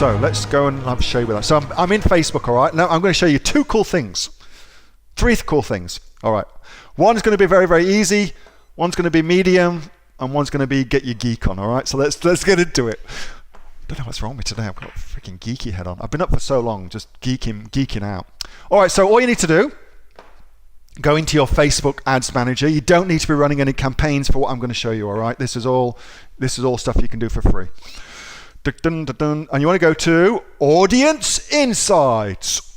So let's go and I'll show you that. So I'm in Facebook, all right? Now I'm going to show you three cool things. All right. One's going to be very, very easy. One's going to be medium, and one's going to be get your geek on, all right? So let's get into it. I don't know what's wrong with me today. I've got a freaking geeky head on. I've been up for so long, just geeking out. All right, so all you need to do, go into your Facebook Ads Manager. You don't need to be running any campaigns for what I'm going to show you, all right? This is all stuff you can do for free. And you want to go to Audience Insights.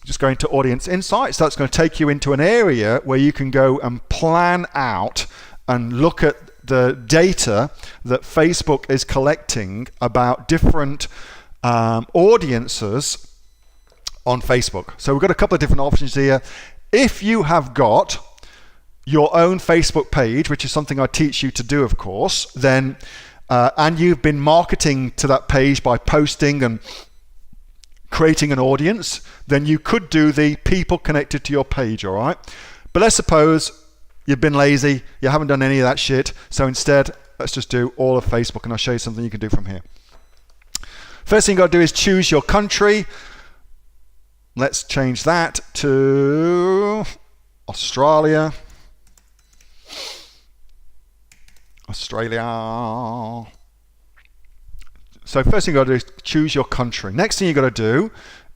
Just go into Audience Insights. That's going to take you into an area where you can go and plan out and look at the data that Facebook is collecting about different audiences on Facebook. So we've got a couple of different options here. If you have got your own Facebook page, which is something I teach you to do, of course, then and you've been marketing to that page by posting and creating an audience, then you could do the people connected to your page, all right? But let's suppose you've been lazy, you haven't done any of that shit, so instead, let's just do all of Facebook, and I'll show you something you can do from here. First thing you got to do is choose your country. Let's change that to Australia. So first thing you got to do is choose your country. Next thing you got to do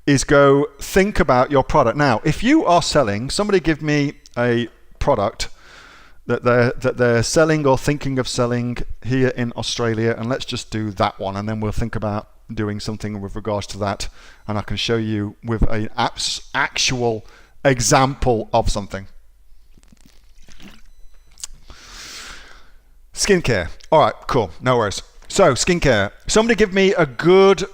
is go think about your product. Now, if you are selling, somebody give me a product that they're selling or thinking of selling here in Australia, and let's just do that one, and then we'll think about doing something with regards to that, and I can show you with an actual example of something. Skincare. All right, cool, no worries. So skincare. Somebody give me a good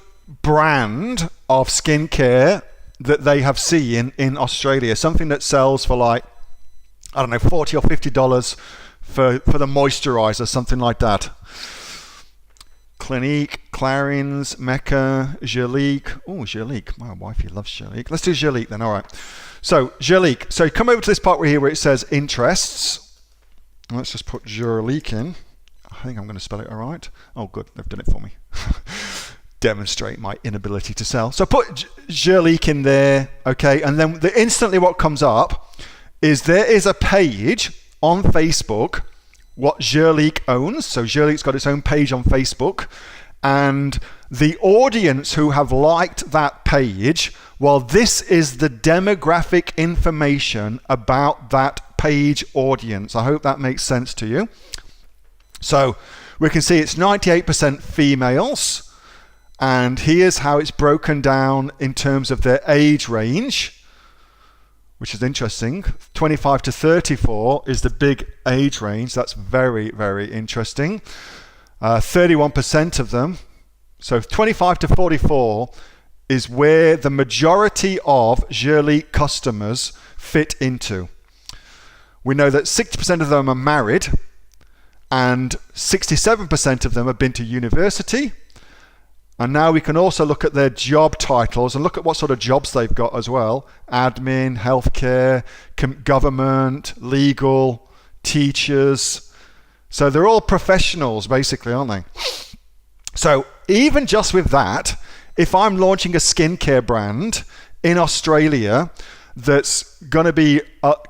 brand of skincare that they have seen in Australia. Something that sells for like, I don't know, $40 or $50 for the moisturizer, something like that. Clinique, Clarins, Mecca, Gelique. Oh, Gelique. My wifey loves Gelique. Let's do Gelique then. All right. So Gelique. So come over to this part where it says interests. Let's just put Gelique in. I think I'm going to spell it all right. Oh, good. They've done it for me. Demonstrate my inability to sell. So put Gelique in there. Okay. And then instantly what comes up is there is a page on Facebook what Gelique owns. So Gelique's got its own page on Facebook, and the audience who have liked that page, well, this is the demographic information about that page audience. I hope that makes sense to you. So we can see it's 98% females, and here's how it's broken down in terms of their age range, which is interesting. 25 to 34 is the big age range. That's very, very interesting. 31% of them. So 25 to 44 is where the majority of Gelique customers fit into. We know that 60% of them are married, and 67% of them have been to university. And now we can also look at their job titles and look at what sort of jobs they've got as well. Admin, healthcare, government, legal, teachers. So they're all professionals basically, aren't they? So even just with that, if I'm launching a skincare brand in Australia that's going to be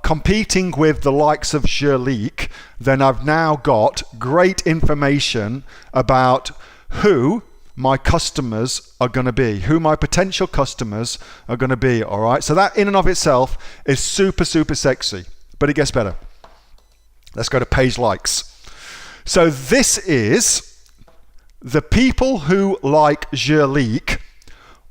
competing with the likes of Gelique, then I've now got great information about who my customers are going to be, who my potential customers are going to be, all right? So that in and of itself is super, super sexy, but it gets better. Let's go to page likes. So this is the people who like Gelique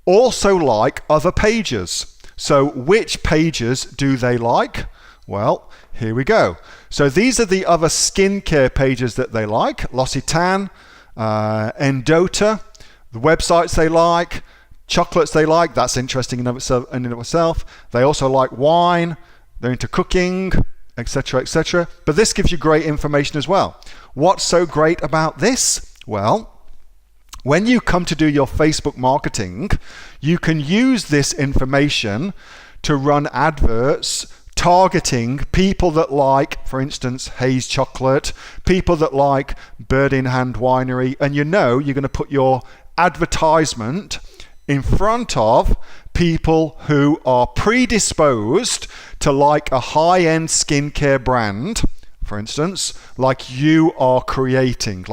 also like other pages. So which pages do they like? Well, here we go. So these are the other skincare pages that they like. L'Occitane, Endota, the websites they like, chocolates they like. That's interesting in and of itself. They also like wine. They're into cooking, etc., etc. But this gives you great information as well. What's so great about this? Well, when you come to do your Facebook marketing, you can use this information to run adverts targeting people that like, for instance, Haze Chocolate, people that like Bird in Hand Winery, and you know you're going to put your advertisement in front of people who are predisposed to like a high-end skincare brand, for instance, like you are creating.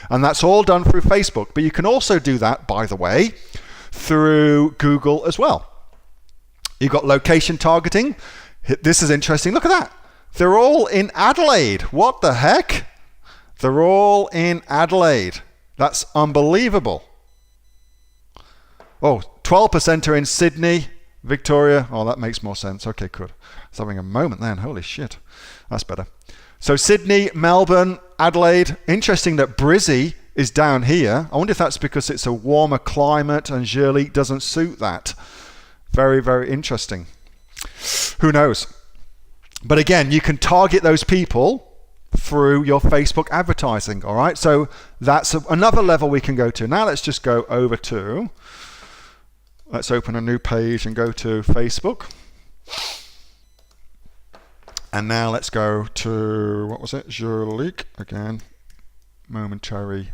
And that's all done through Facebook. But you can also do that, by the way, through Google as well. You've got location targeting. This is interesting. Look at that. They're all in Adelaide. What the heck? They're all in Adelaide. That's unbelievable. Oh, 12% are in Sydney, Victoria. Oh, that makes more sense. Okay, good. I was having a moment then. Holy shit. That's better. So Sydney, Melbourne, Adelaide. Interesting that Brizzy is down here. I wonder if that's because it's a warmer climate and Jurlique doesn't suit that. Very, very interesting. Who knows? But again, you can target those people through your Facebook advertising. All right. So that's another level we can go to. Now let's just go over to, let's open a new page and go to Facebook. And now let's go to, what was it? Jurlique. Again, momentary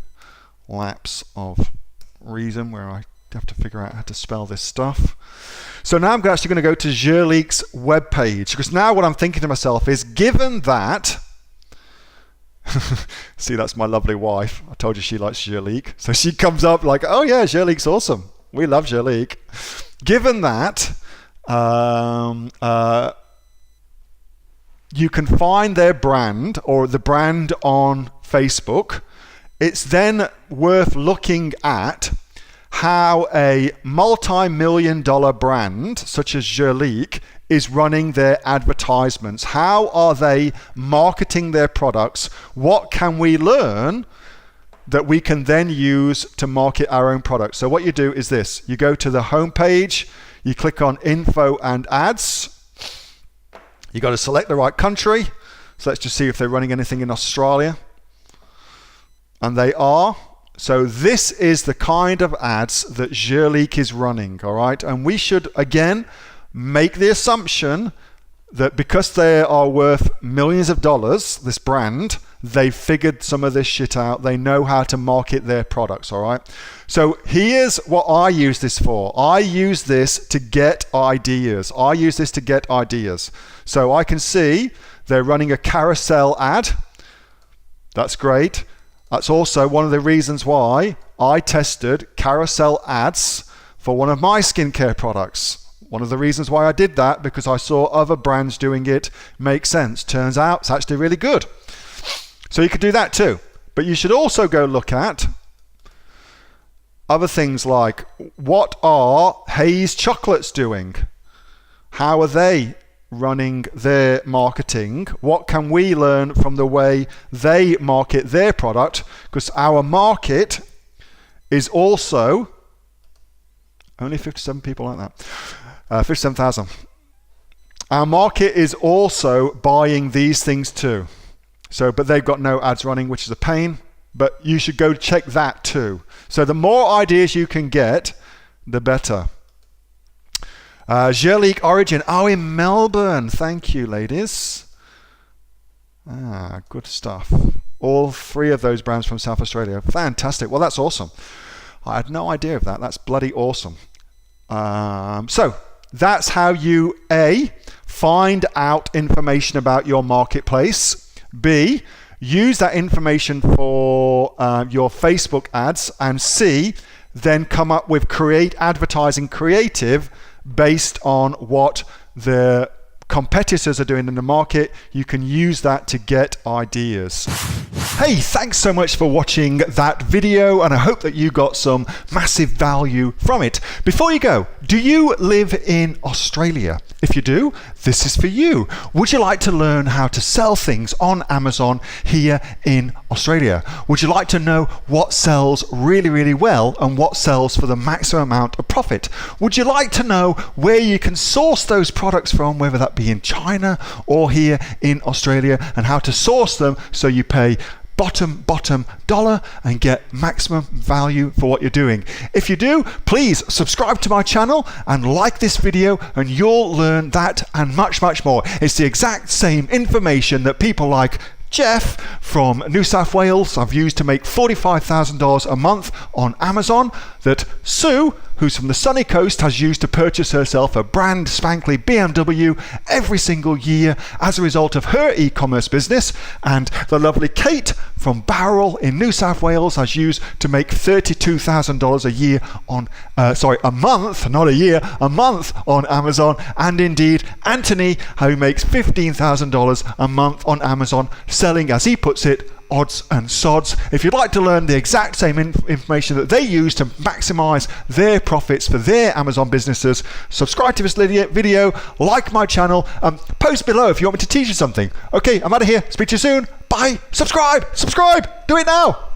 lapse of reason where I have to figure out how to spell this stuff. So now I'm actually going to go to Jurlique's webpage, because now what I'm thinking to myself is, given that, see, that's my lovely wife. I told you she likes Jurlique. So she comes up like, oh yeah, Jurlique's awesome. We love Jurlique. Given that, you can find their brand or the brand on Facebook. It's then worth looking at how a multi-million-dollar brand such as Jurlique is running their advertisements. How are they marketing their products? What can we learn that we can then use to market our own products? So what you do is this. You go to the home page, you click on Info and Ads. You got to select the right country. So let's just see if they're running anything in Australia. And they are. So this is the kind of ads that Jurlique is running, all right? And we should, again, make the assumption that because they are worth millions of dollars, this brand, they've figured some of this shit out. They know how to market their products, all right? So here's what I use this for. I use this to get ideas. So I can see they're running a carousel ad. That's great. That's also one of the reasons why I tested carousel ads for one of my skincare products. One of the reasons why I did that, because I saw other brands doing it. Makes sense. Turns out it's actually really good. So you could do that too. But you should also go look at other things like, what are Hayes Chocolates doing? How are they running their marketing? What can we learn from the way they market their product? Because our market is also only 57 people like that. 57,000. Our market is also buying these things too. So, but they've got no ads running, which is a pain. But you should go check that too. So the more ideas you can get, the better. Jurlique Origin. Oh, in Melbourne. Thank you, ladies. Good stuff. All three of those brands from South Australia. Fantastic. Well, that's awesome. I had no idea of that. That's bloody awesome. So that's how you, A, find out information about your marketplace. B, use that information for your Facebook ads. And C, then come up with advertising creative based on what the competitors are doing in the market. You can use that to get ideas. Hey, thanks so much for watching that video, and I hope that you got some massive value from it. Before you go, do you live in Australia? If you do, this is for you. Would you like to learn how to sell things on Amazon here in Australia? Would you like to know what sells really, really well and what sells for the maximum amount of profit? Would you like to know where you can source those products from, whether that be in China or here in Australia, and how to source them so you pay bottom dollar and get maximum value for what you're doing? If you do, please subscribe to my channel and like this video, and you'll learn that and much more. It's the exact same information that people like Jeff from New South Wales I've used to make $45,000 a month on Amazon, that Sue, who's from the sunny coast, has used to purchase herself a brand spankly BMW every single year as a result of her e-commerce business, and the lovely Kate from Bowral in New South Wales has used to make $32,000 a year on, a month, not a year, a month on Amazon, and indeed Anthony, who makes $15,000 a month on Amazon, selling, as he puts it, odds and sods. If you'd like to learn the exact same information that they use to maximize their profits for their Amazon businesses, subscribe to this video, like my channel, post below if you want me to teach you something. Okay, I'm out of here. Speak to you soon. Bye. Subscribe. Do it now.